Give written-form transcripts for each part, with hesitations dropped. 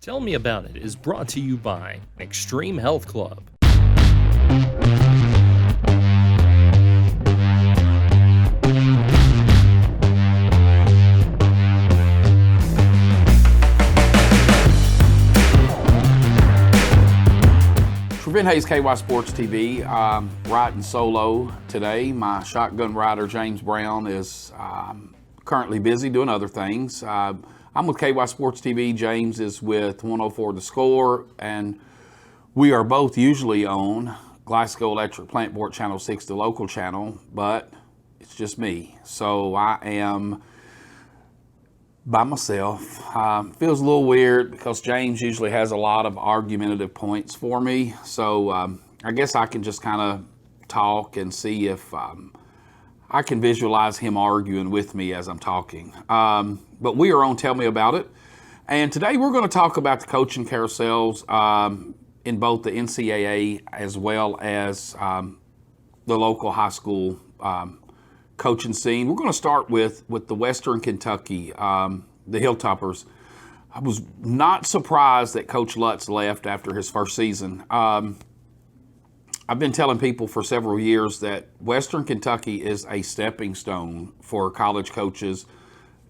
Tell Me About It is brought to you by Extreme Health Club. Trevent Hayes, KY Sports TV. Riding solo today. My shotgun rider, James Brown, is currently busy doing other things. I'm with KY Sports TV. James is with 104 The Score, and we are both usually on Glasgow Electric Plant Board Channel 6, the local channel, but it's just me. So I am by myself. Feels a little weird because James usually has a lot of argumentative points for me. So I guess I can just kind of talk and see if I can visualize him arguing with me as I'm talking. But we are on Tell Me About It. And today we're going to talk about the coaching carousels in both the NCAA as well as the local high school coaching scene. We're going to start with the Western Kentucky, the Hilltoppers. I was not surprised that Coach Lutz left after his first season. I've been telling people for several years that Western Kentucky is a stepping stone for college coaches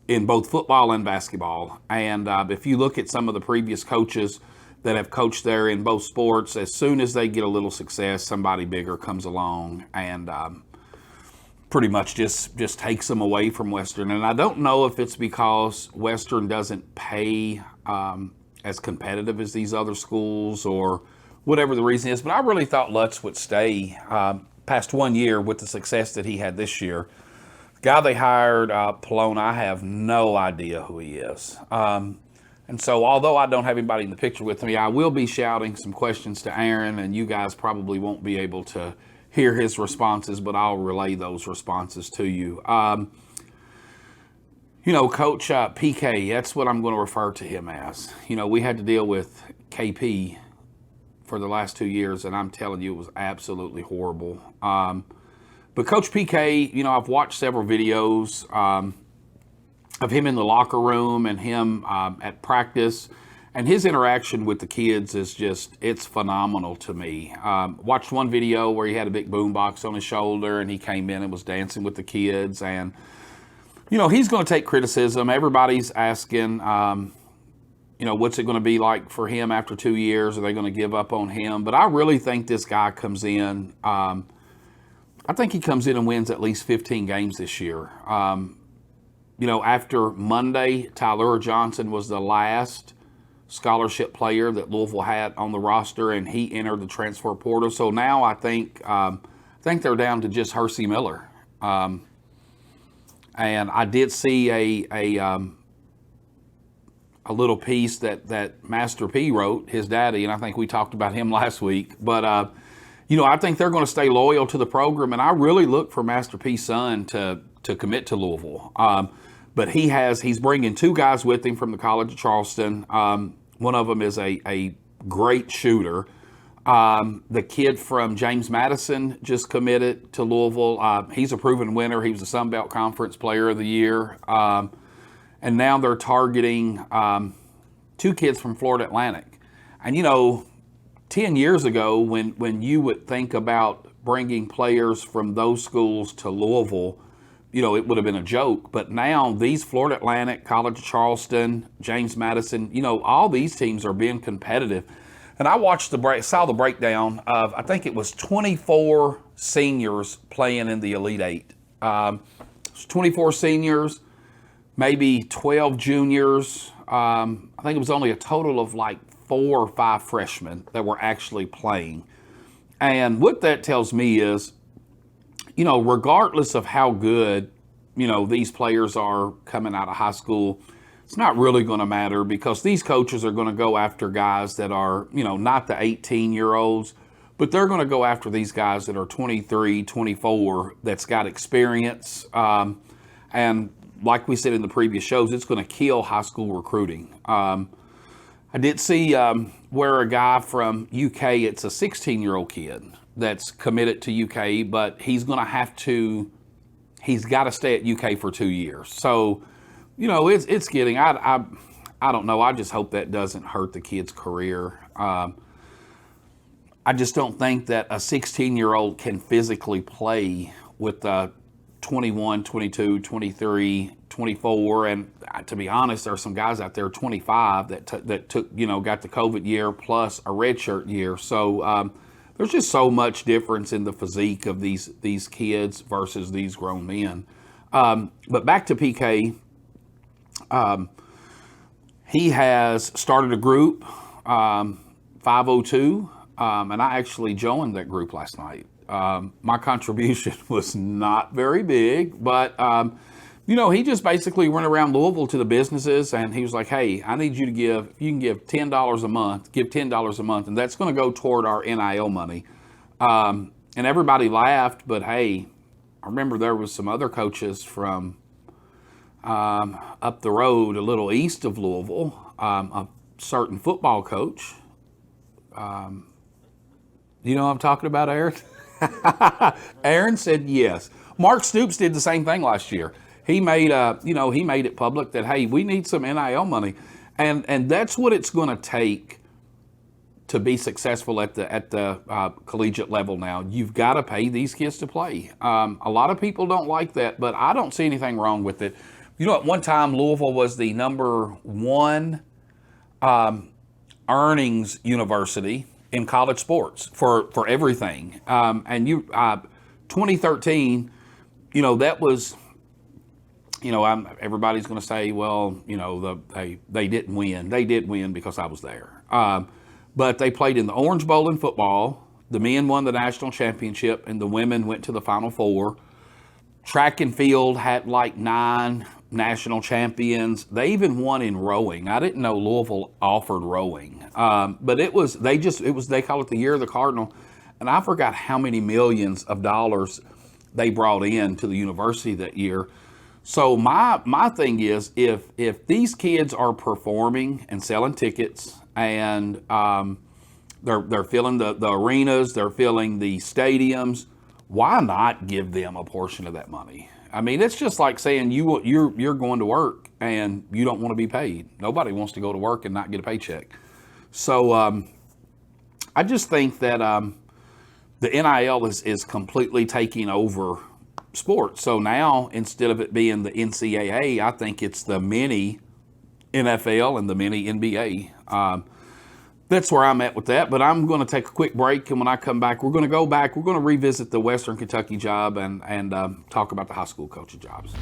in both football and basketball. And if you look at some of the previous coaches that have coached there in both sports, as soon as they get a little success, somebody bigger comes along and pretty much just takes them away from Western. And I don't know if it's because Western doesn't pay as competitive as these other schools or whatever the reason is, but I really thought Lutz would stay past 1 year with the success that he had this year. The guy they hired, Palone, I have no idea who he is. And so although I don't have anybody in the picture with me, I will be shouting some questions to Aaron, and you guys probably won't be able to hear his responses, but I'll relay those responses to you. Coach PK, that's what I'm going to refer to him as. We had to deal with KP for the last 2 years, and I'm telling you, it was absolutely horrible. But Coach PK, I've watched several videos of him in the locker room and him at practice, and his interaction with the kids is it's phenomenal to me. Watched one video where he had a big boombox on his shoulder, and he came in and was dancing with the kids, and, he's going to take criticism. Everybody's asking, what's it going to be like for him after 2 years? Are they going to give up on him? But I really think this guy comes in. I think he comes in and wins at least 15 games this year. After Monday, Tyler Johnson was the last scholarship player that Louisville had on the roster, and he entered the transfer portal. So now I think they're down to just Hersey Miller. And I did see a little piece that Master P wrote, his daddy, and I think we talked about him last week. But, I think they're going to stay loyal to the program, and I really look for Master P's son to commit to Louisville. But he's bringing two guys with him from the College of Charleston. One of them is a great shooter. The kid from James Madison just committed to Louisville. He's a proven winner. He was the Sun Belt Conference Player of the Year. And now they're targeting two kids from Florida Atlantic. And, 10 years ago, when you would think about bringing players from those schools to Louisville, it would have been a joke. But now these Florida Atlantic, College of Charleston, James Madison, all these teams are being competitive. And I saw the breakdown of, I think it was 24 seniors playing in the Elite Eight. 24 seniors, maybe 12 juniors. I think it was only a total of like 4 or 5 freshmen that were actually playing. And what that tells me is, regardless of how good, these players are coming out of high school, it's not really going to matter because these coaches are going to go after guys that are, not the 18-year-olds, but they're going to go after these guys that are 23, 24, that's got experience. And like we said in the previous shows, it's going to kill high school recruiting. I did see where a guy from UK, it's a 16-year-old kid that's committed to UK, but he's got to stay at UK for 2 years. So, it's getting, I don't know. I just hope that doesn't hurt the kid's career. I just don't think that a 16-year-old can physically play with 21, 22, 23, 24, and to be honest, there are some guys out there 25 that took got the COVID year plus a redshirt year. So there's just so much difference in the physique of these kids versus these grown men. But back to PK, he has started a group, 502, and I actually joined that group last night. My contribution was not very big, but he just basically went around Louisville to the businesses, and he was like, "Hey, I need you to give. If you can give $10 a month, give $10 a month, and that's going to go toward our NIL money." And everybody laughed, but hey, I remember there was some other coaches from up the road, a little east of Louisville, a certain football coach. You know what I'm talking about, Aaron? Aaron said yes. Mark Stoops did the same thing last year. He made it public that, hey, we need some NIL money, and that's what it's going to take to be successful at the collegiate level. Now you've got to pay these kids to play. A lot of people don't like that, but I don't see anything wrong with it. At one time Louisville was the #1 earnings university in college sports for everything. And 2013, that was, everybody's going to say, well, they didn't win. They did win because I was there. But they played in the Orange Bowl in football. The men won the national championship, and the women went to the Final Four. Track and field had like 9 national champions. They even won in rowing. I didn't know Louisville offered rowing, but they call it the year of the Cardinal, and I forgot how many millions of dollars they brought in to the university that year. So my thing is, if these kids are performing and selling tickets, and they're filling the arenas, they're filling the stadiums, why not give them a portion of that money? I mean, it's just like saying you're going to work and you don't want to be paid. Nobody wants to go to work and not get a paycheck. So I just think that the NIL is completely taking over sports. So now, instead of it being the NCAA, I think it's the mini NFL and the mini NBA. That's where I'm at with that, but I'm going to take a quick break, and when I come back, we're going to revisit the Western Kentucky job and talk about the high school coaching jobs.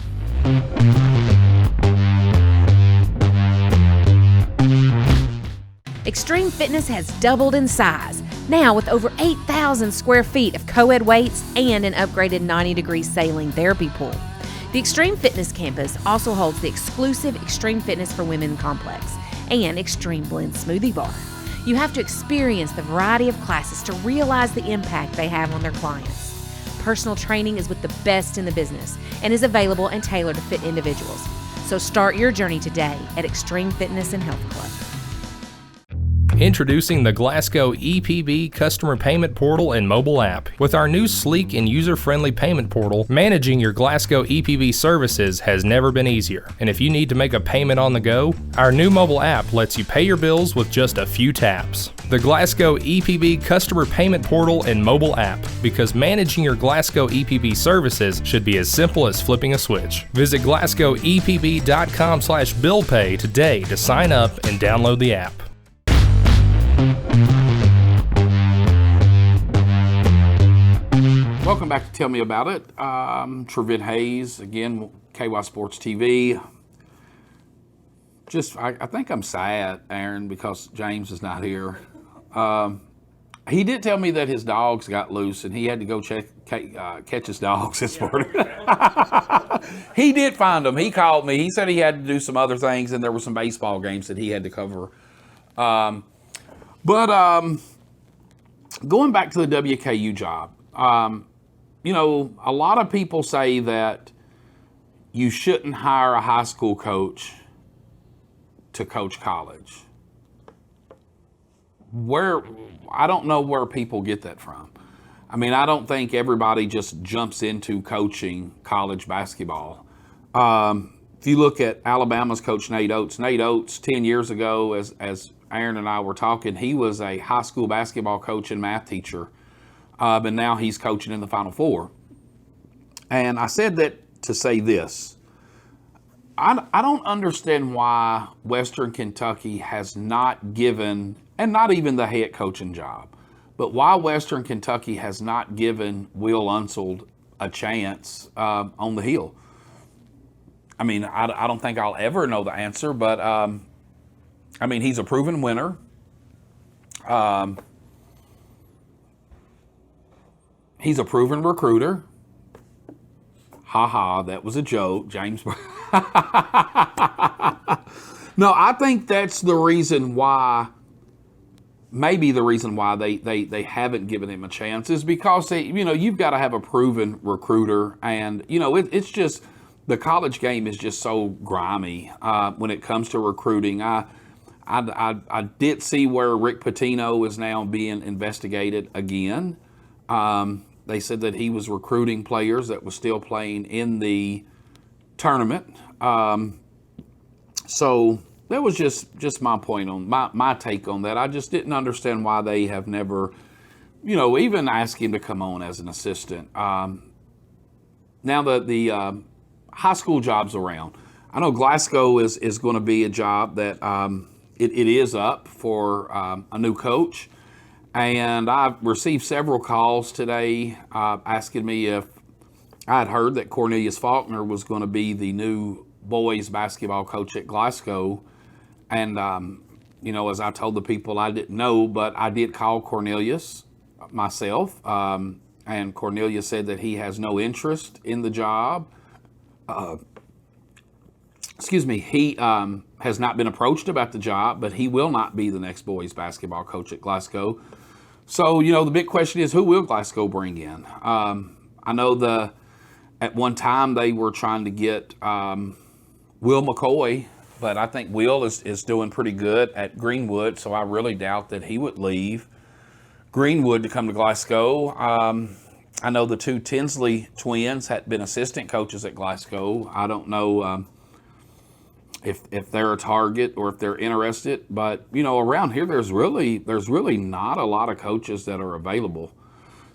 Extreme Fitness has doubled in size, now with over 8,000 square feet of co-ed weights and an upgraded 90-degree saline therapy pool. The Extreme Fitness campus also holds the exclusive Extreme Fitness for Women complex and Extreme Blend smoothie bar. You have to experience the variety of classes to realize the impact they have on their clients. Personal training is with the best in the business and is available and tailored to fit individuals. So start your journey today at Extreme Fitness and Health Club. Introducing the Glasgow EPB customer payment portal and mobile app. With our new sleek and user-friendly payment portal, managing your Glasgow EPB services has never been easier. And if you need to make a payment on the go, our new mobile app lets you pay your bills with just a few taps. The Glasgow EPB customer payment portal and mobile app, because managing your Glasgow EPB services should be as simple as flipping a switch. Visit glasgowepb.com/billpay today to sign up and download the app. Welcome back to Tell Me About It. Trevent Hayes, again, KY Sports TV. I think I'm sad, Aaron, because James is not here. He did tell me that his dogs got loose and he had to go catch his dogs this morning. He did find them. He called me. He said he had to do some other things, and there were some baseball games that he had to cover. But going back to the WKU job, a lot of people say that you shouldn't hire a high school coach to coach college. I don't know where people get that from. I mean, I don't think everybody just jumps into coaching college basketball. if you look at Alabama's coach Nate Oates 10 years ago, as Aaron and I were talking, he was a high school basketball coach and math teacher, and now he's coaching in the Final Four. And I said that to say this. I don't understand why Western Kentucky has not given, and not even the head coaching job, but why Western Kentucky has not given Will Unseld a chance on the Hill. I mean, I don't think I'll ever know the answer, but I mean, he's a proven winner. He's a proven recruiter. Ha ha, that was a joke, James. No, I think that's the reason why, maybe the reason why they haven't given him a chance is because you've got to have a proven recruiter, and it's just, the college game is just so grimy when it comes to recruiting. I did see where Rick Pitino is now being investigated again. They said that he was recruiting players that was still playing in the tournament. So that was just my point on my take on that. I just didn't understand why they have never, even asked him to come on as an assistant. Now the high school jobs around. I know Glasgow is going to be a job that it is up for a new coach. And I've received several calls today asking me if I had heard that Cornelius Faulkner was going to be the new boys basketball coach at Glasgow. And, as I told the people, I didn't know, but I did call Cornelius myself. And Cornelius said that he has no interest in the job. He has not been approached about the job, but he will not be the next boys basketball coach at Glasgow. So, the big question is, who will Glasgow bring in? I know at one time they were trying to get Will McCoy, but I think Will is doing pretty good at Greenwood, so I really doubt that he would leave Greenwood to come to Glasgow. I know the two Tinsley twins had been assistant coaches at Glasgow. I don't know if they're a target or if they're interested, but around here there's really not a lot of coaches that are available.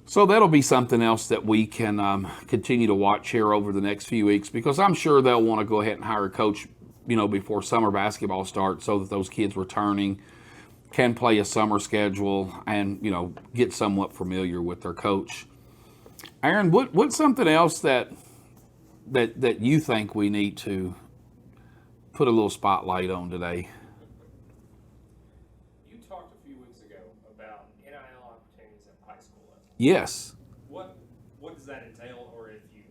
So that'll be something else that we can continue to watch here over the next few weeks, because I'm sure they'll want to go ahead and hire a coach, before summer basketball starts, so that those kids returning can play a summer schedule and get somewhat familiar with their coach. Aaron, what's something else that you think we need to put a little spotlight on today? You talked a few weeks ago about NIL opportunities in high school. Yes. What does that entail, or if you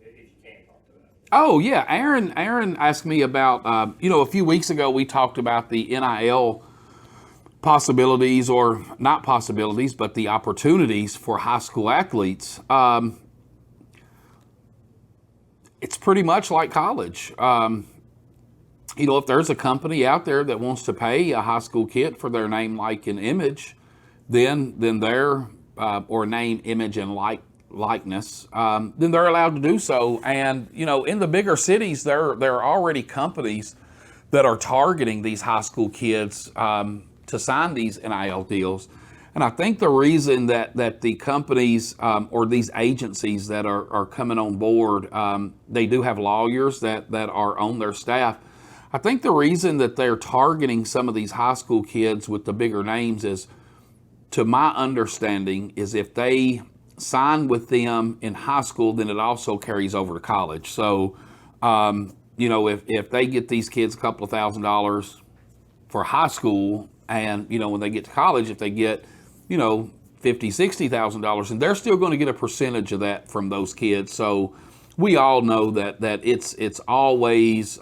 can talk to that? Oh yeah, Aaron asked me about a few weeks ago we talked about the NIL possibilities, or not possibilities, but the opportunities for high school athletes. It's pretty much like college. If there's a company out there that wants to pay a high school kid for their name, like, and image, then they're or name, image, and likeness, then they're allowed to do so. And in the bigger cities, there are already companies that are targeting these high school kids to sign these NIL deals. And I think the reason that the companies or these agencies that are coming on board, they do have lawyers that are on their staff. I think the reason that they're targeting some of these high school kids with the bigger names is, to my understanding, is if they sign with them in high school, then it also carries over to college. So, if they get these kids a couple of $1,000s for high school, and, when they get to college, if they get, $50,000, $60,000, and they're still going to get a percentage of that from those kids. So we all know that it's always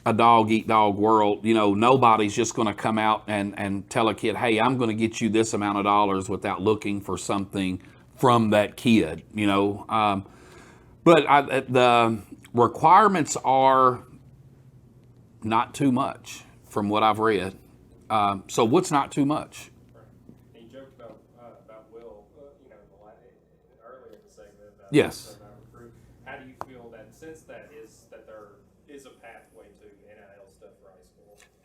a dog-eat-dog world. Nobody's just going to come out and tell a kid, hey, I'm going to get you this amount of dollars without looking for something from that kid, But the requirements are not too much from what I've read. So what's not too much? And you joked about Will, earlier in the segment. Yes. About recruit. How do you feel that since there is a path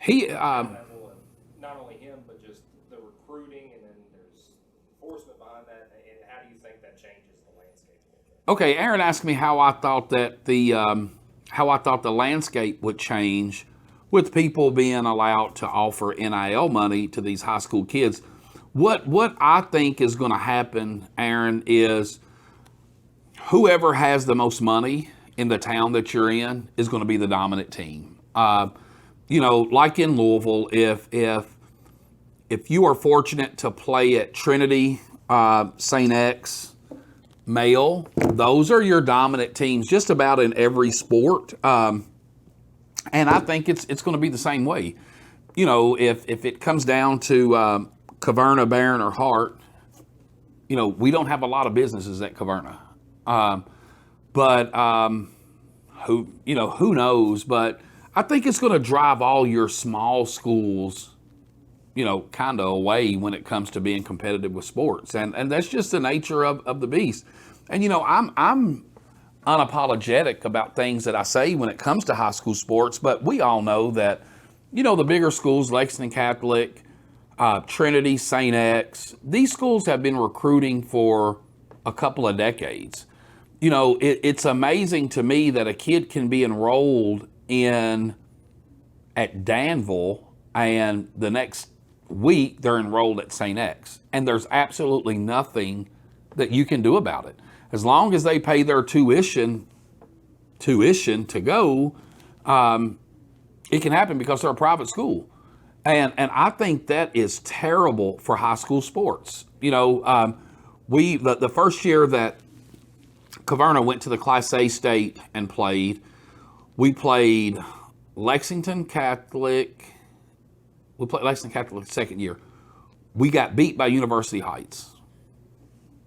He, Not only him, but just the recruiting, and then there's enforcement behind that. And how do you think that changes the landscape? okay, Aaron asked me how I thought that the landscape would change with people being allowed to offer NIL money to these high school kids. What I think is going to happen, Aaron, is whoever has the most money in the town that you're in is going to be the dominant team. Like in Louisville, if you are fortunate to play at Trinity, St. X, Male, those are your dominant teams just about in every sport. And I think it's going to be the same way. If it comes down to Caverna, Barron, or Hart, we don't have a lot of businesses at Caverna. Who knows? But I think it's going to drive all your small schools, kind of away when it comes to being competitive with sports. And that's just the nature of the beast. And, I'm unapologetic about things that I say when it comes to high school sports, but we all know that, the bigger schools, Lexington Catholic, Trinity, St. X, these schools have been recruiting for a couple of decades. It's amazing to me that a kid can be enrolled at Danville and the next week they're enrolled at St. X, and there's absolutely nothing that you can do about it. As long as they pay their tuition to go, it can happen because they're a private school. And I think that is terrible for high school sports. The first year that Caverna went to the Class A state and played, we played Lexington Catholic. We played Lexington Catholic the second year. We got beat by University Heights.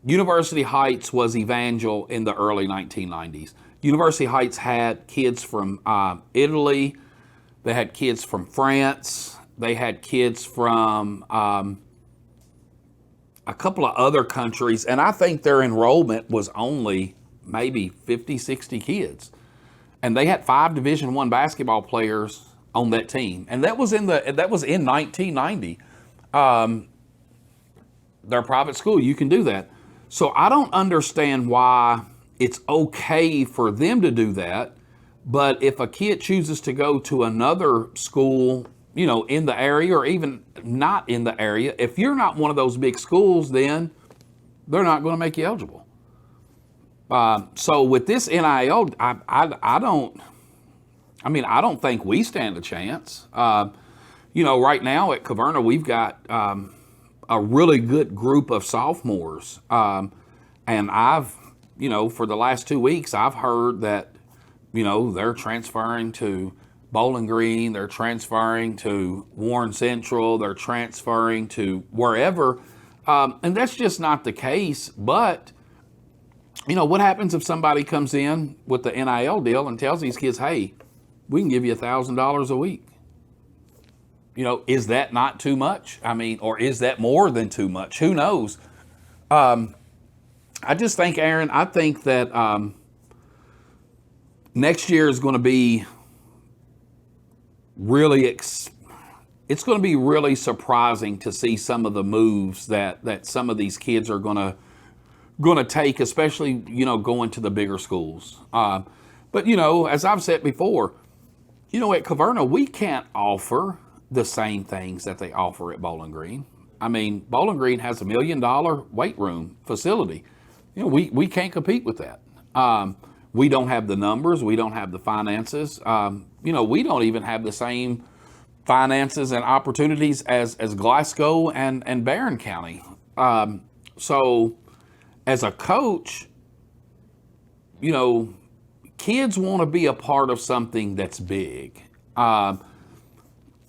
University Heights was Evangel in the early 1990s. University Heights had kids from Italy. They had kids from France. They had kids from a couple of other countries. And I think their enrollment was only maybe 50, 60 kids. And they had 5 Division I basketball players on that team. And that was in 1990. They're a private school. You can do that. So I don't understand why it's okay for them to do that. But if a kid chooses to go to another school, in the area or even not in the area, if you're not one of those big schools, then they're not going to make you eligible. So with this NIL, I don't think we stand a chance. Right now at Caverna, we've got a really good group of sophomores. And I've, for the last 2 weeks, I've heard that, they're transferring to Bowling Green, they're transferring to Warren Central, they're transferring to wherever. And that's just not the case. But, what happens if somebody comes in with the NIL deal and tells these kids, hey, we can give you $1,000 a week? Is that not too much? Or is that more than too much? Who knows? I just think, Aaron, that next year is going to be it's going to be really surprising to see some of the moves that some of these kids are going to take, especially, going to the bigger schools. But, as I've said before, at Caverna, we can't offer the same things that they offer at Bowling Green. Bowling Green has $1 million weight room facility. We can't compete with that. We don't have the numbers. We don't have the finances. We don't even have the same finances and opportunities as Glasgow and Barron County. So as a coach, kids want to be a part of something that's big. Why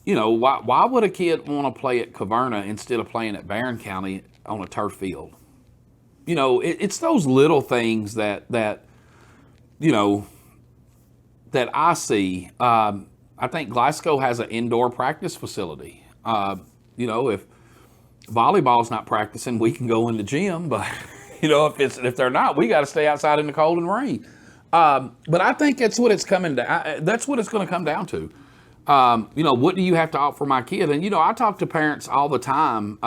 would a kid want to play at Caverna instead of playing at Barron County on a turf field? It's those little things that I see. I think Glasgow has an indoor practice facility. If volleyball's not practicing, we can go in the gym, but if they're not, we got to stay outside in the cold and rain. But I think that's what it's coming to. That's what it's going to come down to. What do you have to offer my kid? And, I talk to parents all the time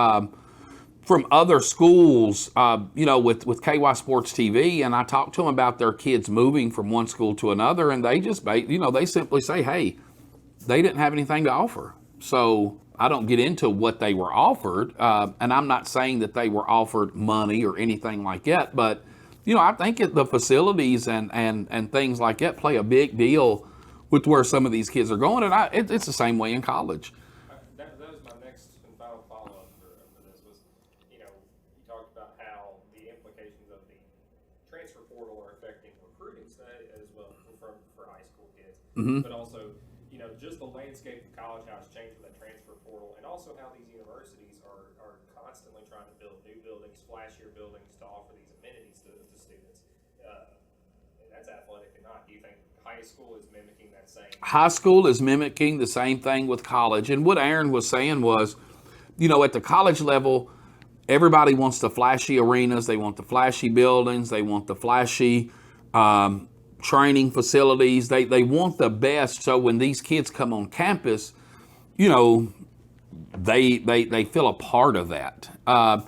from other schools, with KY Sports TV, and I talk to them about their kids moving from one school to another, and they just, they simply say, hey, they didn't have anything to offer. So I don't get into what they were offered, and I'm not saying that they were offered money or anything like that, but, I think the facilities and things like that play a big deal with where some of these kids are going, and it's the same way in college. That was my next and final follow-up for this was, you talked about how the implications of the transfer portal are affecting recruiting today as well for high school kids, but also, just the landscape of college, how it's changed with that transfer portal, and also how these universities are constantly trying to build new buildings, flashier buildings to offer these amenities to students. And that's athletic or not. Do you think high school is mimicking that same? High school is mimicking the same thing with college. And what Aaron was saying was, at the college level, everybody wants the flashy arenas. They want the flashy buildings. They want the flashy training facilities. They want the best. So when these kids come on campus, they feel a part of that. I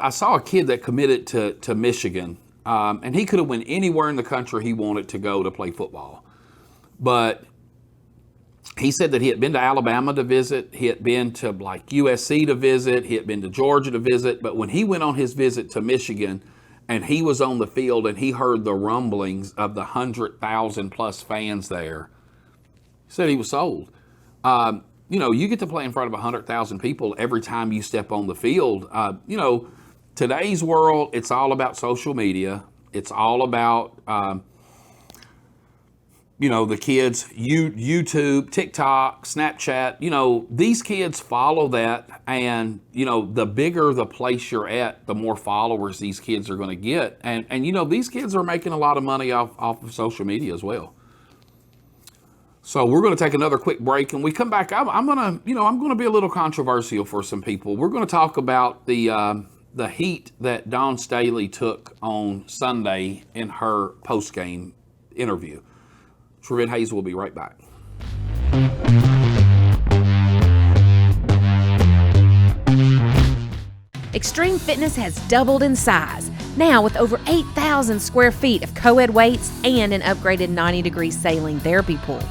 saw a kid that committed to Michigan. And he could have went anywhere in the country he wanted to go to play football. But he said that he had been to Alabama to visit. He had been to USC to visit. He had been to Georgia to visit. But when he went on his visit to Michigan and he was on the field and he heard the rumblings of the 100,000 plus fans there, he said he was sold. You get to play in front of 100,000 people every time you step on the field. Today's world, it's all about social media. It's all about, the kids, YouTube, TikTok, Snapchat. These kids follow that. And, the bigger the place you're at, the more followers these kids are going to get. And these kids are making a lot of money off of social media as well. So we're going to take another quick break, and we come back. I'm going to be a little controversial for some people. We're going to talk about the heat that Dawn Staley took on Sunday in her post-game interview. Trevent Hayes will be right back. Extreme Fitness has doubled in size, now with over 8,000 square feet of co-ed weights and an upgraded 90-degree saline therapy pool.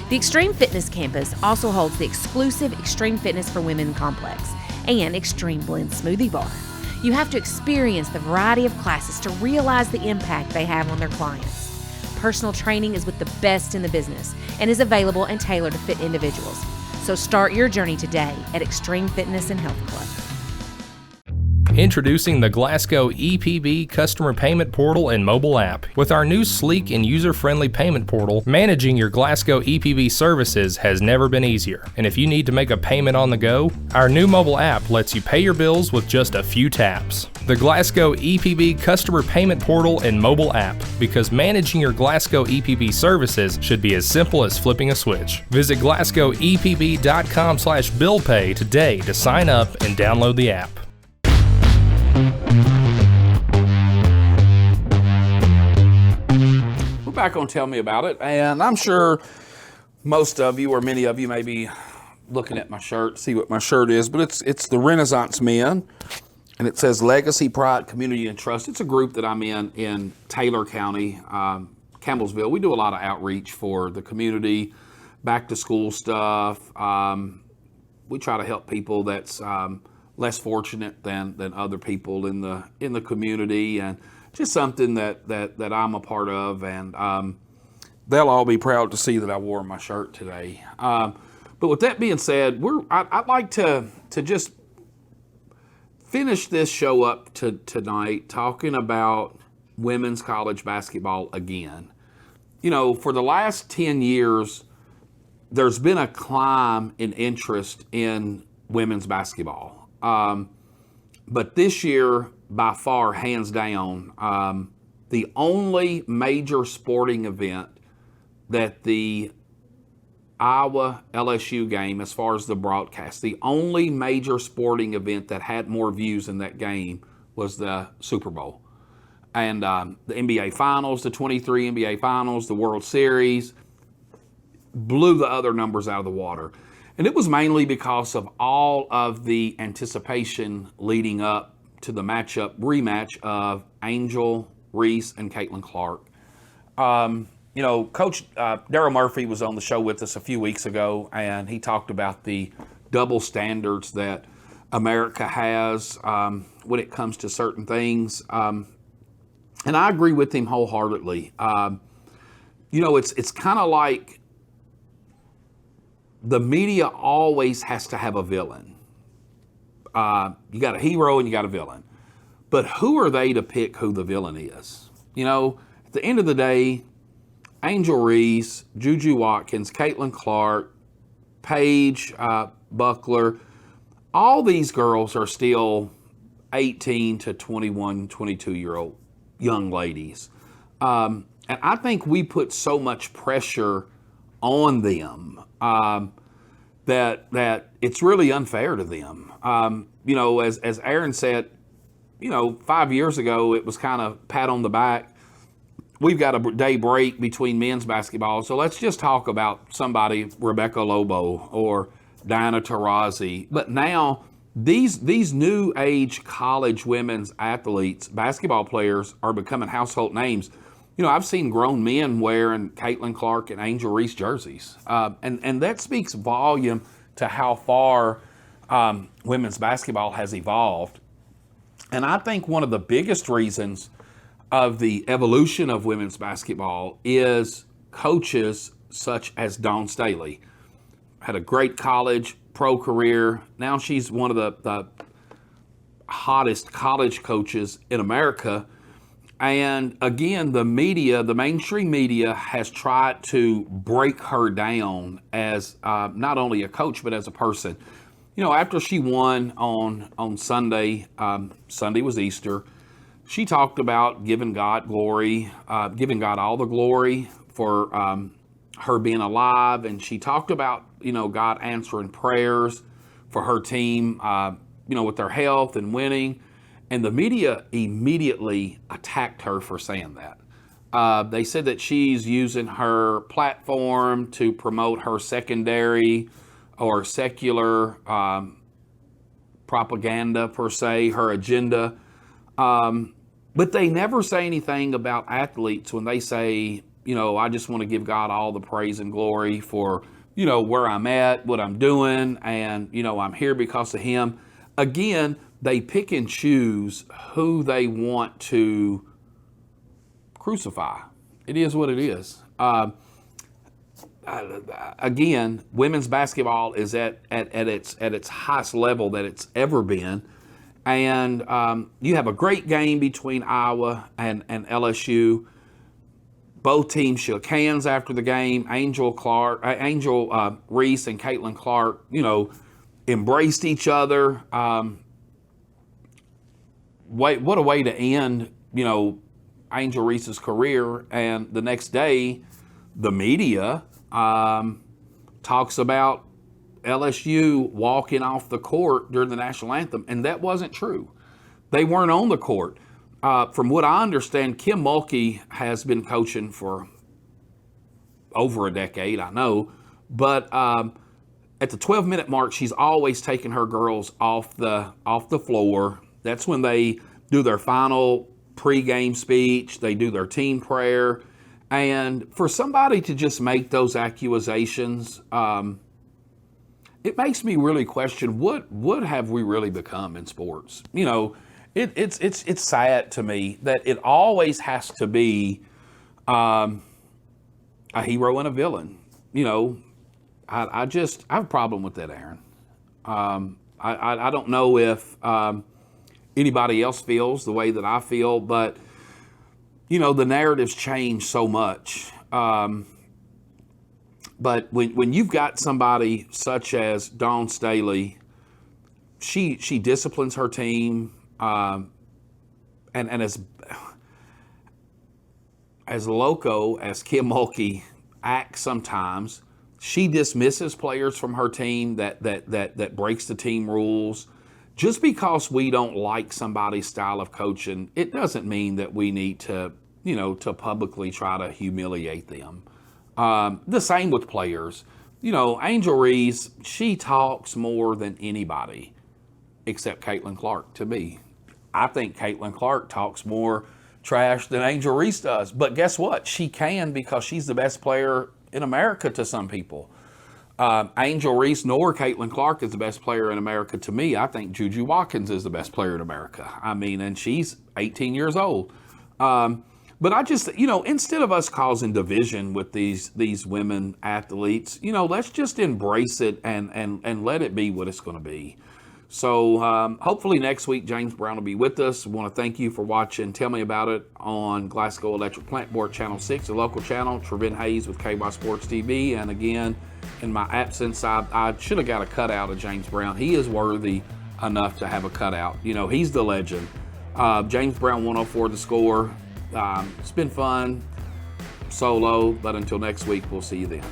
The Extreme Fitness campus also holds the exclusive Extreme Fitness for Women complex and Extreme Blend smoothie bar. You have to experience the variety of classes to realize the impact they have on their clients. Personal training is with the best in the business and is available and tailored to fit individuals. So start your journey today at Extreme Fitness and Health Club. Introducing the Glasgow EPB customer payment portal and mobile app. With our new sleek and user-friendly payment portal, managing your Glasgow EPB services has never been easier. And if you need to make a payment on the go, our new mobile app lets you pay your bills with just a few taps. The Glasgow EPB customer payment portal and mobile app, because managing your Glasgow EPB services should be as simple as flipping a switch. Visit glasgowepb.com/billpay today to sign up and download the app. We're back on Tell Me About It, and I'm sure most of you or many of you may be looking at my shirt, see what my shirt is, but it's the Renaissance Men, and it says Legacy, Pride, Community, and Trust. It's a group that I'm in Taylor County, Campbellsville. We do a lot of outreach for the community, back to school stuff. We try to help people that's less fortunate than other people in the community, and just something that I'm a part of, and they'll all be proud to see that I wore my shirt today. But with that being said, I'd like to just finish this show up tonight talking about women's college basketball again. For the last 10 years, there's been a climb in interest in women's basketball. But this year, by far, hands down, the only major sporting event that the Iowa LSU game, as far as the broadcast, the only major sporting event that had more views in that game was the Super Bowl. And the NBA Finals, the 23 NBA Finals, the World Series, blew the other numbers out of the water. And it was mainly because of all of the anticipation leading up to the rematch of Angel Reese and Caitlin Clark. Coach Darryl Murphy was on the show with us a few weeks ago, and he talked about the double standards that America has when it comes to certain things. And I agree with him wholeheartedly. It's kind of like the media always has to have a villain. You got a hero and you got a villain. But who are they to pick who the villain is? At the end of the day, Angel Reese, Juju Watkins, Caitlin Clark, Paige Buckler, all these girls are still 18 to 21, 22-year-old young ladies. And I think we put so much pressure on them that it's really unfair to them. As Aaron said, 5 years ago, it was kind of pat on the back. We've got a day break between men's basketball, so let's just talk about somebody, Rebecca Lobo or Diana Taurasi. But now, these new age college women's athletes, basketball players, are becoming household names. I've seen grown men wearing Caitlin Clark and Angel Reese jerseys. And that speaks volume to how far women's basketball has evolved. And I think one of the biggest reasons of the evolution of women's basketball is coaches such as Dawn Staley. Had a great college pro career. Now she's one of the hottest college coaches in America. And again, the mainstream media has tried to break her down as not only a coach, but as a person. After she won on Sunday, Sunday was Easter, she talked about giving God glory, giving God all the glory for her being alive. And she talked about, God answering prayers for her team, with their health and winning. And the media immediately attacked her for saying that. They said that she's using her platform to promote her secondary or secular propaganda, per se, her agenda. But they never say anything about athletes when they say, I just want to give God all the praise and glory for, where I'm at, what I'm doing, and, I'm here because of Him. Again, they pick and choose who they want to crucify. It is what it is. Again, women's basketball is at its highest level that it's ever been. And you have a great game between Iowa and LSU. Both teams shook hands after the game. Angel Reese and Caitlin Clark, embraced each other. What a way to end, Angel Reese's career. And the next day, the media talks about LSU walking off the court during the national anthem, and that wasn't true. They weren't on the court. From what I understand, Kim Mulkey has been coaching for over a decade, I know, but at the 12-minute mark, she's always taking her girls off the floor. That's when they do their final pregame speech. They do their team prayer. And for somebody to just make those accusations, it makes me really question what have we really become in sports. It's sad to me that it always has to be a hero and a villain. I have a problem with that, Aaron. I don't know if anybody else feels the way that I feel, but the narrative's changed so much. But when you've got somebody such as Dawn Staley, she disciplines her team, and as loco as Kim Mulkey acts sometimes, she dismisses players from her team that breaks the team rules. Just because we don't like somebody's style of coaching, it doesn't mean that we need to, to publicly try to humiliate them. The same with players. You know, Angel Reese, she talks more than anybody except Caitlin Clark to me. I think Caitlin Clark talks more trash than Angel Reese does. But guess what? She can, because she's the best player in America to some people. Angel Reese nor Caitlin Clark is the best player in America to me. I think Juju Watkins is the best player in America. I mean, and she's 18 years old. But I just, you know, instead of us causing division with these women athletes, you know, let's just embrace it and let it be what it's going to be. So hopefully next week James Brown will be with us. I want to thank you for watching. Tell me about it on Glasgow Electric Plant Board Channel 6, a local channel. Trevent Hayes with KY Sports TV. And again, in my absence, I should have got a cutout of James Brown. He is worthy enough to have a cutout. You know, he's the legend. James Brown 104 The Score. It's been fun solo, but until next week, we'll see you then.